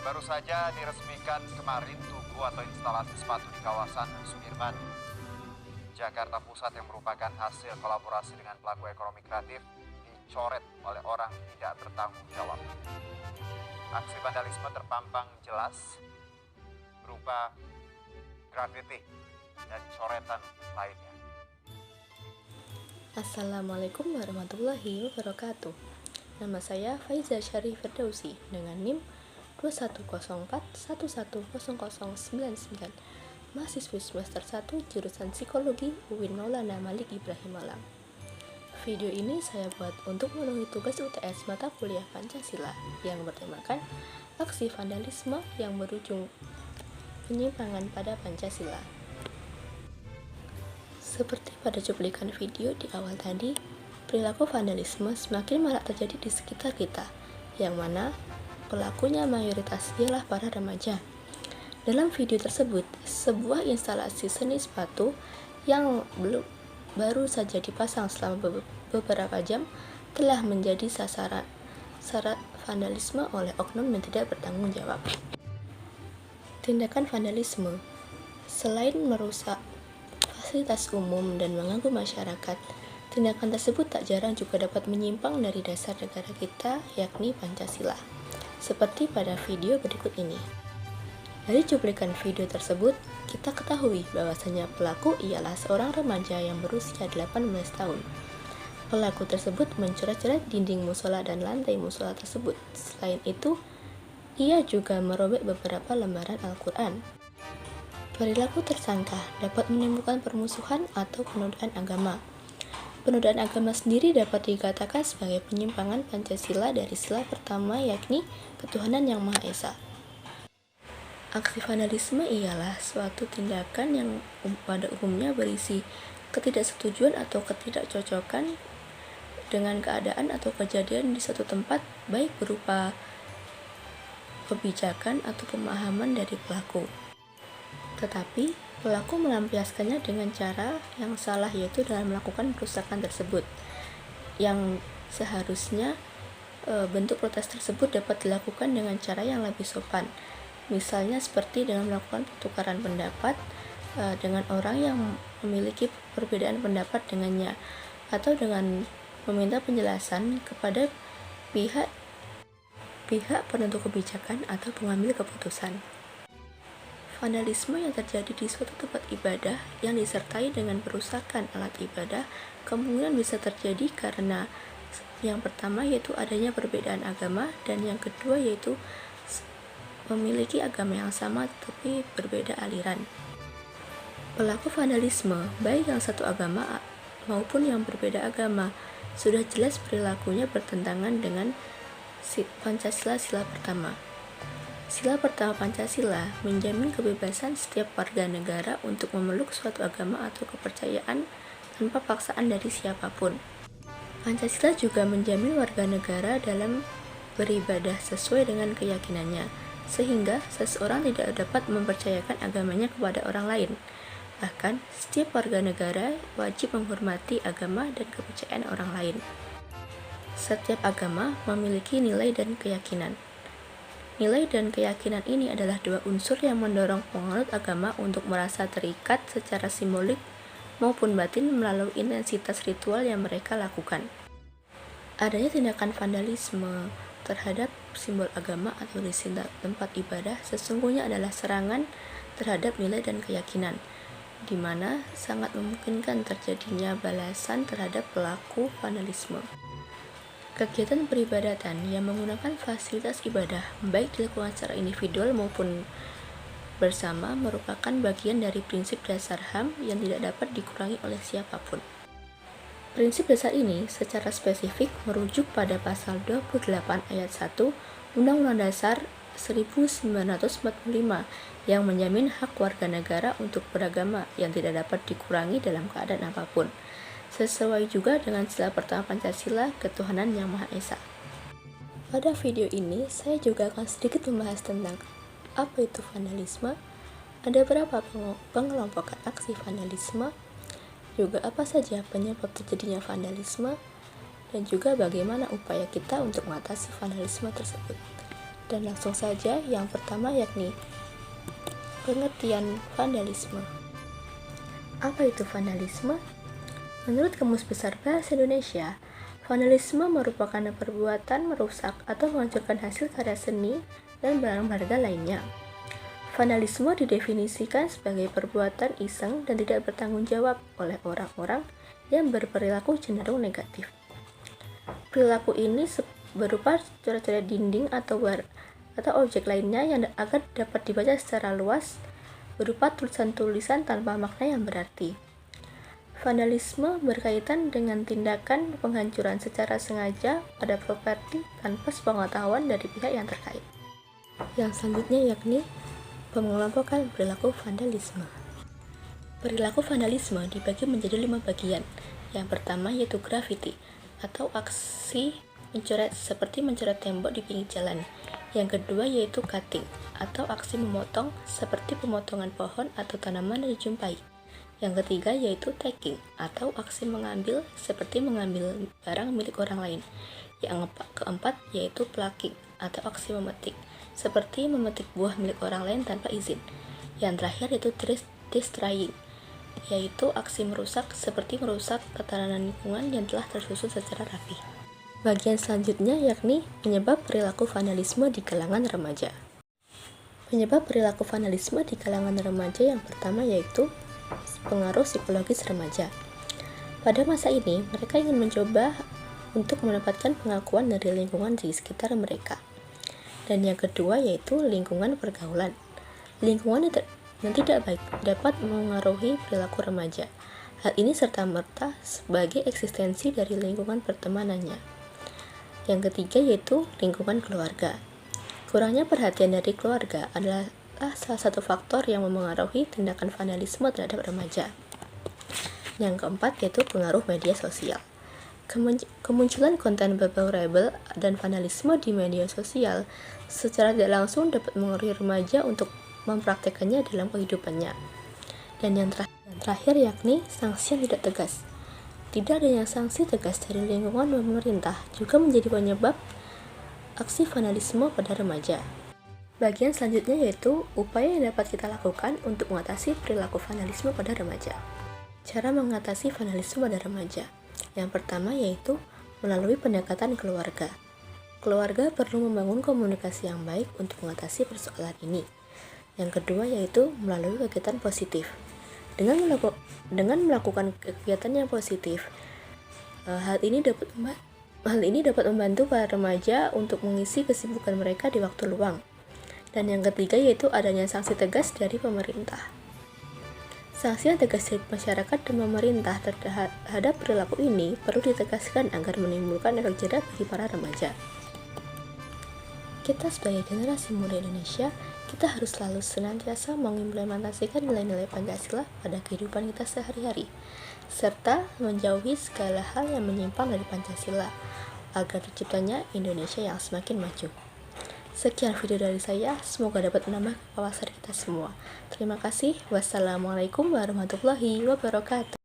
Baru saja diresmikan kemarin tugu atau instalasi sepatu di kawasan Sudirman, Jakarta Pusat yang merupakan hasil kolaborasi dengan pelaku ekonomi kreatif dicoret oleh orang tidak bertanggung jawab. Aksi vandalisme terpampang jelas berupa grafiti dan coretan lainnya. Assalamualaikum warahmatullahi wabarakatuh. Nama saya Faiza Syarif Firdausi dengan NIM 2104110099, mahasiswi semester 1 jurusan Psikologi UIN Maulana Malik Ibrahim Malang. Video ini saya buat untuk memenuhi tugas UTS mata kuliah Pancasila yang bertemakan aksi vandalisme yang berujung penyimpangan pada Pancasila. Seperti pada cuplikan video di awal tadi, perilaku vandalisme semakin marak terjadi di sekitar kita, yang mana pelakunya mayoritas ialah para remaja. Dalam video tersebut, sebuah instalasi seni sepatu yang baru saja dipasang selama beberapa jam telah menjadi sasaran vandalisme oleh oknum yang tidak bertanggung jawab. Tindakan vandalisme selain merusak fasilitas umum dan mengganggu masyarakat, tindakan tersebut tak jarang juga dapat menyimpang dari dasar negara kita, yakni Pancasila. Seperti pada video berikut ini. Dari cuplikan video tersebut, kita ketahui bahwasanya pelaku ialah seorang remaja yang berusia 18 tahun. Pelaku tersebut mencoret-coret dinding musola dan lantai musola tersebut. Selain itu, ia juga merobek beberapa lembaran Al-Quran. Perilaku tersangka dapat menimbulkan permusuhan atau penodaan agama. Penodaan agama sendiri dapat dikatakan sebagai penyimpangan Pancasila dari sila pertama, yakni ketuhanan yang Maha Esa. Aksi vandalisme ialah suatu tindakan yang pada umumnya berisi ketidaksetujuan atau ketidakcocokan dengan keadaan atau kejadian di suatu tempat, baik berupa kebijakan atau pemahaman dari pelaku. Tetapi pelaku melampiaskannya dengan cara yang salah, yaitu dalam melakukan perusakan tersebut, yang seharusnya bentuk protes tersebut dapat dilakukan dengan cara yang lebih sopan, misalnya seperti dengan melakukan pertukaran pendapat dengan orang yang memiliki perbedaan pendapat dengannya, atau dengan meminta penjelasan kepada pihak penentu kebijakan atau pengambil keputusan. Vandalisme yang terjadi di suatu tempat ibadah yang disertai dengan perusakan alat ibadah kemungkinan bisa terjadi karena yang pertama yaitu adanya perbedaan agama, dan yang kedua yaitu memiliki agama yang sama tetapi berbeda aliran. Pelaku vandalisme, baik yang satu agama maupun yang berbeda agama, sudah jelas perilakunya bertentangan dengan Pancasila sila pertama. Sila pertama Pancasila menjamin kebebasan setiap warga negara untuk memeluk suatu agama atau kepercayaan tanpa paksaan dari siapapun. Pancasila juga menjamin warga negara dalam beribadah sesuai dengan keyakinannya, sehingga seseorang tidak dapat mempercayakan agamanya kepada orang lain. Bahkan, setiap warga negara wajib menghormati agama dan kepercayaan orang lain. Setiap agama memiliki nilai dan keyakinan. Nilai dan keyakinan ini adalah dua unsur yang mendorong penganut agama untuk merasa terikat secara simbolik maupun batin melalui intensitas ritual yang mereka lakukan. Adanya tindakan vandalisme terhadap simbol agama atau di tempat ibadah sesungguhnya adalah serangan terhadap nilai dan keyakinan, di mana sangat memungkinkan terjadinya balasan terhadap pelaku vandalisme. Kegiatan peribadatan yang menggunakan fasilitas ibadah, baik dilakukan secara individual maupun bersama, merupakan bagian dari prinsip dasar HAM yang tidak dapat dikurangi oleh siapapun. Prinsip dasar ini secara spesifik merujuk pada pasal 28 ayat 1 Undang-Undang Dasar 1945 yang menjamin hak warga negara untuk beragama yang tidak dapat dikurangi dalam keadaan apapun, sesuai juga dengan sila pertama Pancasila, ketuhanan yang Maha Esa. Pada video ini, saya juga akan sedikit membahas tentang apa itu vandalisme, ada berapa pengelompokan aksi vandalisme, juga apa saja penyebab terjadinya vandalisme, dan juga bagaimana upaya kita untuk mengatasi vandalisme tersebut. Dan langsung saja yang pertama yakni pengertian vandalisme. Apa itu vandalisme? Menurut Kamus Besar Bahasa Indonesia, vandalisme merupakan perbuatan merusak atau menghancurkan hasil karya seni dan barang berharga lainnya. Vandalisme didefinisikan sebagai perbuatan iseng dan tidak bertanggung jawab oleh orang-orang yang berperilaku cenderung negatif. Perilaku ini berupa coret-coret dinding atau objek lainnya yang agar dapat dibaca secara luas berupa tulisan-tulisan tanpa makna yang berarti. Vandalisme berkaitan dengan tindakan penghancuran secara sengaja pada properti tanpa sepengetahuan dari pihak yang terkait. Yang selanjutnya yakni pengelompokan perilaku vandalisme. Perilaku vandalisme dibagi menjadi 5 bagian. Yang pertama yaitu graffiti atau aksi mencoret seperti mencoret tembok di pinggir jalan. Yang kedua yaitu cutting atau aksi memotong seperti pemotongan pohon atau tanaman yang dijumpai. Yang ketiga yaitu tagging atau aksi mengambil seperti mengambil barang milik orang lain. Yang keempat yaitu plucking atau aksi memetik seperti memetik buah milik orang lain tanpa izin. Yang terakhir yaitu destroying, yaitu aksi merusak seperti merusak tatanan lingkungan yang telah tersusun secara rapi. Bagian selanjutnya yakni penyebab perilaku vandalisme di kalangan remaja. Penyebab perilaku vandalisme di kalangan remaja yang pertama yaitu pengaruh psikologis remaja. Pada masa ini, mereka ingin mencoba untuk mendapatkan pengakuan dari lingkungan di sekitar mereka. Dan yang kedua yaitu lingkungan pergaulan. Lingkungan yang tidak baik dapat mengaruhi perilaku remaja. Hal ini serta-merta sebagai eksistensi dari lingkungan pertemanannya. Yang ketiga yaitu lingkungan keluarga. Kurangnya perhatian dari keluarga adalah salah satu faktor yang memengaruhi tindakan vandalisme terhadap remaja. Yang keempat yaitu pengaruh media sosial. Kemunculan konten berbau rebel dan vandalisme di media sosial secara tidak langsung dapat mengaruhi remaja untuk mempraktekannya dalam kehidupannya. Dan yang terakhir yakni sanksi yang tidak tegas. Tidak adanya sanksi tegas dari lingkungan dan pemerintah juga menjadi penyebab aksi vandalisme pada remaja. Bagian selanjutnya yaitu upaya yang dapat kita lakukan untuk mengatasi perilaku vandalisme pada remaja. Cara mengatasi vandalisme pada remaja. Yang pertama yaitu melalui pendekatan keluarga. Keluarga perlu membangun komunikasi yang baik untuk mengatasi persoalan ini. Yang kedua yaitu melalui kegiatan positif. Dengan melakukan kegiatan yang positif, hal ini dapat membantu para remaja untuk mengisi kesibukan mereka di waktu luang. Dan yang ketiga yaitu adanya sanksi tegas dari pemerintah. Sanksi yang tegas dari masyarakat dan pemerintah terhadap perilaku ini perlu ditegaskan agar menimbulkan efek jerah bagi para remaja. Kita sebagai generasi muda Indonesia, kita harus selalu senantiasa mengimplementasikan nilai-nilai Pancasila pada kehidupan kita sehari-hari, serta menjauhi segala hal yang menyimpang dari Pancasila, agar terciptanya Indonesia yang semakin maju. Sekian video dari saya, semoga dapat menambah wawasan kita semua. Terima kasih. Wassalamualaikum warahmatullahi wabarakatuh.